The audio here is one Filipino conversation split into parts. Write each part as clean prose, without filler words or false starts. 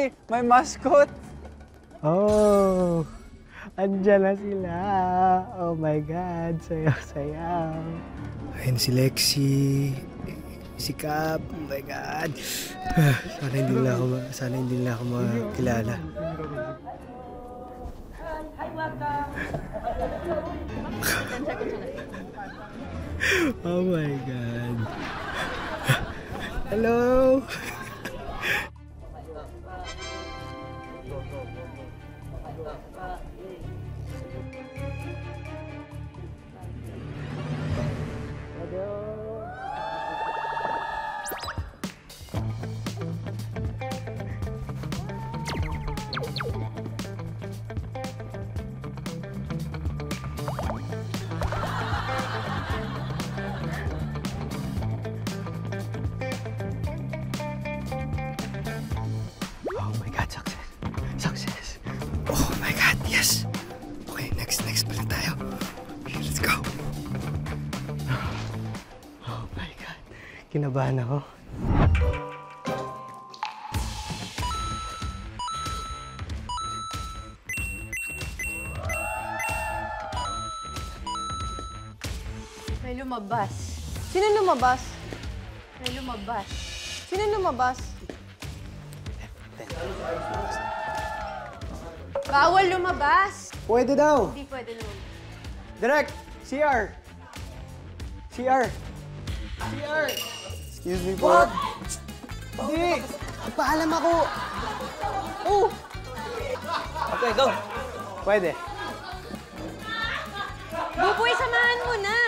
may mascot. Oh, andyan na sila. Oh my God, sayaw-sayaw. Ayun si Lexi, si Cap, oh my God. Sana hindi nila ako makilala. Oh my God. Hello. Oh my God, success. Success. Oh my God, yes. Okay, next pala tayo. Okay, let's go. Oh my God. Kinabahan ako. May lumabas. Sino lumabas? May lumabas. Sino lumabas? Bawal lumabas. Pwede daw. Hindi pwede lumabas. Direct, CR. CR. CR. Excuse me po. What? Hindi. Paalam ako. Oh. Okay, go. Pwede. Buboy, samahan mo na.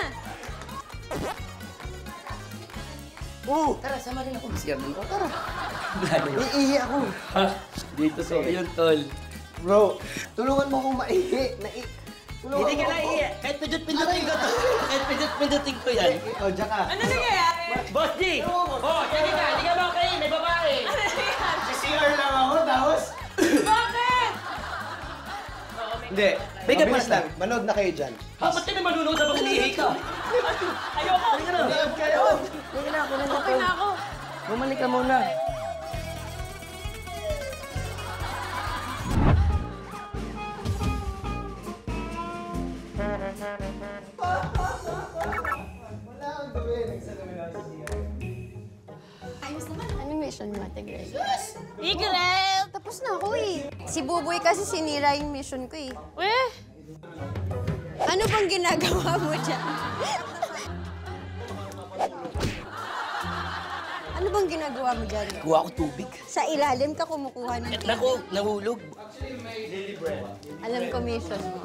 Oh. Tara, sama rin ako. Siya mo ko. Tara. Iihi ako. Dito sa yun, tol. Bro, tulungan mo akong maihi. Hindi ka naiihi. Kahit pindot-pindutin ko to. Kahit pindot-pindutin ko yan. Oh, diyan ka. Ano nangyayari? Boss G! Oh, sige ka. Hindi ka ba kayo? May babae. Ano nangyayari? Si CR lang ako, tapos... Bakit? Hindi. Bigyan Mabilis pa lang. Manood na kayo dyan. Ba't ka naman nunod habang umiihi ka? Ayoko! Halika na. Manood kayo. Halika na ako. Okay na ako. Bumalik ka muna. Anong mission mo, Ate Greg? Greg! Tapos na ako eh. Si Buboy kasi sinira yung mission ko eh. Ano bang ginagawa mo dyan? Ano bang ginagawa mo dyan? Kuha ko tubig. Sa ilalim ka kumukuha ng Naku, nahulog. Alam ko mission mo.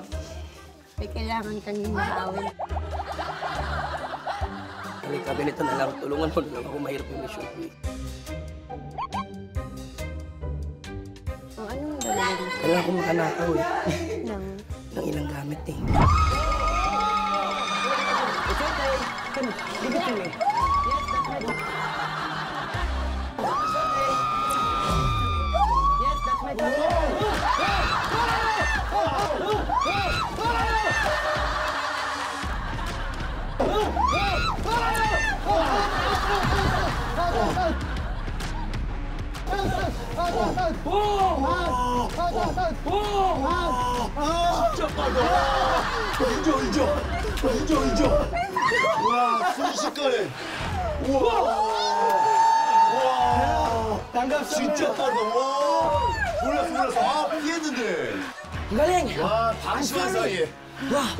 May kailangan kang hinahawin. Halika, ganito na lang. Tulungan mo na lang ako. Mahirap yung mission ko. Oh, anong gagawin? Kailangan ko makanakaw eh. Nang... Ng ilang gamit eh. 인정. 와, 순식간에. 우와. 와. 진짜 빠르다. 와. 몰랐어. 아, 피했는데. Galing! 와, 방심한 사이에.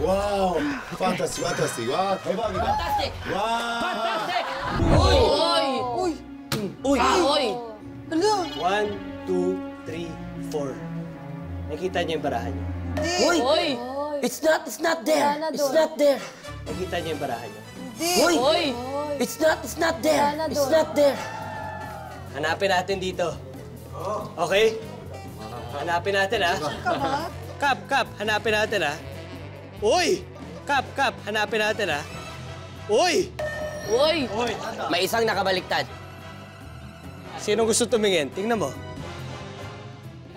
와우. 판타스틱. 와, 대박이다. Fantastic! 와. Fantastic! Uy! Uy! Uy! Ano? 1, 2, 3, 4. Nakita niyo yung barahan niyo? Uy! Uy! It's not there! It's not there! Nakita niyo yung barahan niyo? Uy! Uy! It's not there! It's not there! Hanapin natin dito. Okay? Hanapin natin, ha? Kap, hanapin natin, ha? Uy! Kap, hanapin natin, ha? Uy! Uy! May isang nakabaliktad. Sino gusto tumingin? Tingnan mo.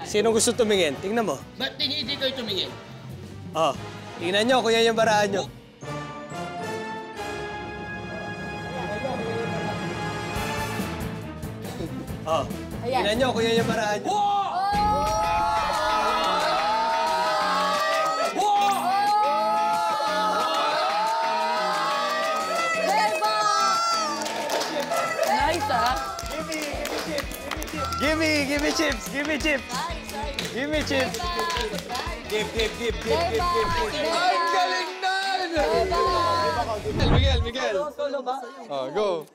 Sino gusto tumingin? Tingnan mo. Ba't hindi kayo tumingin? Oh, tingnan nyo kung yan yung barahan nyo. Oh, tingnan nyo kung yan yung barahan nyo. Give me chips! Give me chips! Give me chips! Give. Ang galing nun! Miguel! Oh, go!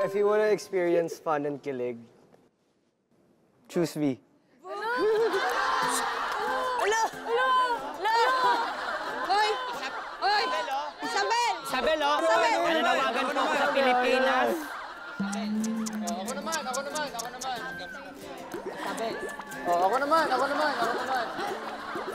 If you want to experience fun and kilig, choose me. Isabel, oh! Nananawagan po ako sa Pilipinas. Ako naman.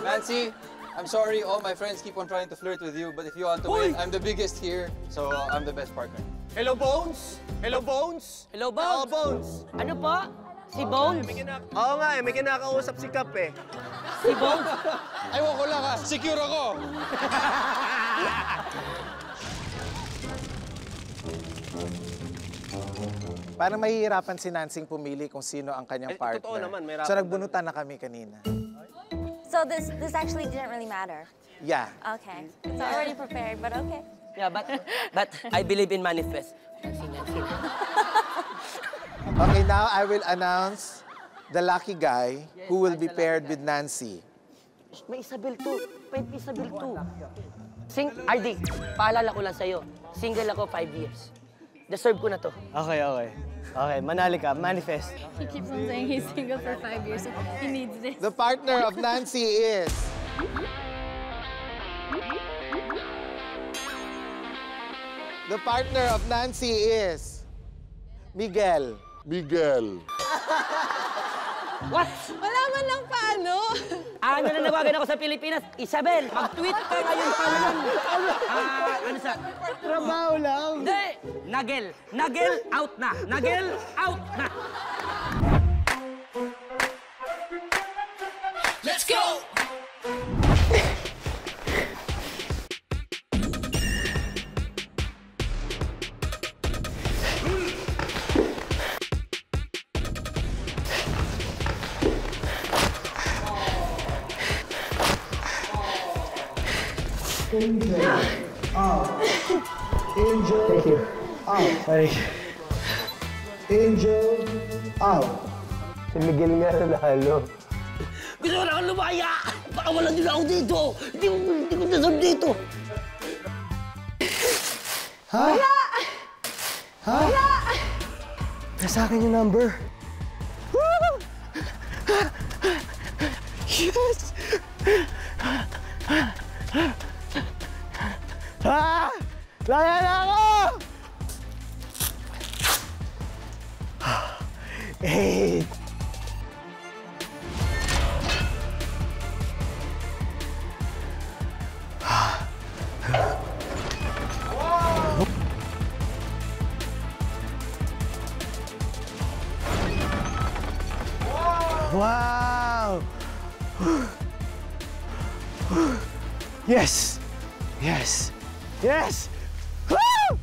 Nancy, I'm sorry, all my friends keep on trying to flirt with you, but if you want to win, I'm the biggest here, so I'm the best partner. Hello, Bones! Hello, Bones! Hello, Bones. Bones! Ano po? Si Bones? Oo nga may kinakausap si Kap eh. Si Bones? Aywan ko lang ha, secure ako! Parang mahihirapan si Nansing pumili kung sino ang kanyang partner. Totoo naman, may So nagbunutan na kami kanina. So this actually didn't really matter. Yeah. Okay. It's already prepared, but okay. Yeah, but I believe in manifest. Okay, now I will announce the lucky guy who will be paired with Nancy. May Isabel to. May Isabel to. RD, paalala ko lang sa'yo. Single ako 5 years. Deserve ko na to. Okay. Manali ka. Manifest. He keeps on saying he's single for 5 years, so he needs this. The partner of Nancy is... The partner of Nancy is... Miguel. What? Wala man lang paano. Nananawagan ako sa Pilipinas. Isabel, mag-tweet ka ngayon pa lang. Ano sa... Trabaho lang. Hindi! Nagel, out na. Nagel, out na. Let's go! Thank you. Sorry. Angel out. Si Miguel nga nanalo. Gusto ko na akong lumaya! Baka wala din ako dito! Hindi ko deserve dito! Ha? Wala! Nasa akin yung number. Yes! Laya na ako! Hey! Wow! Yes! Yes! Yes! Woo!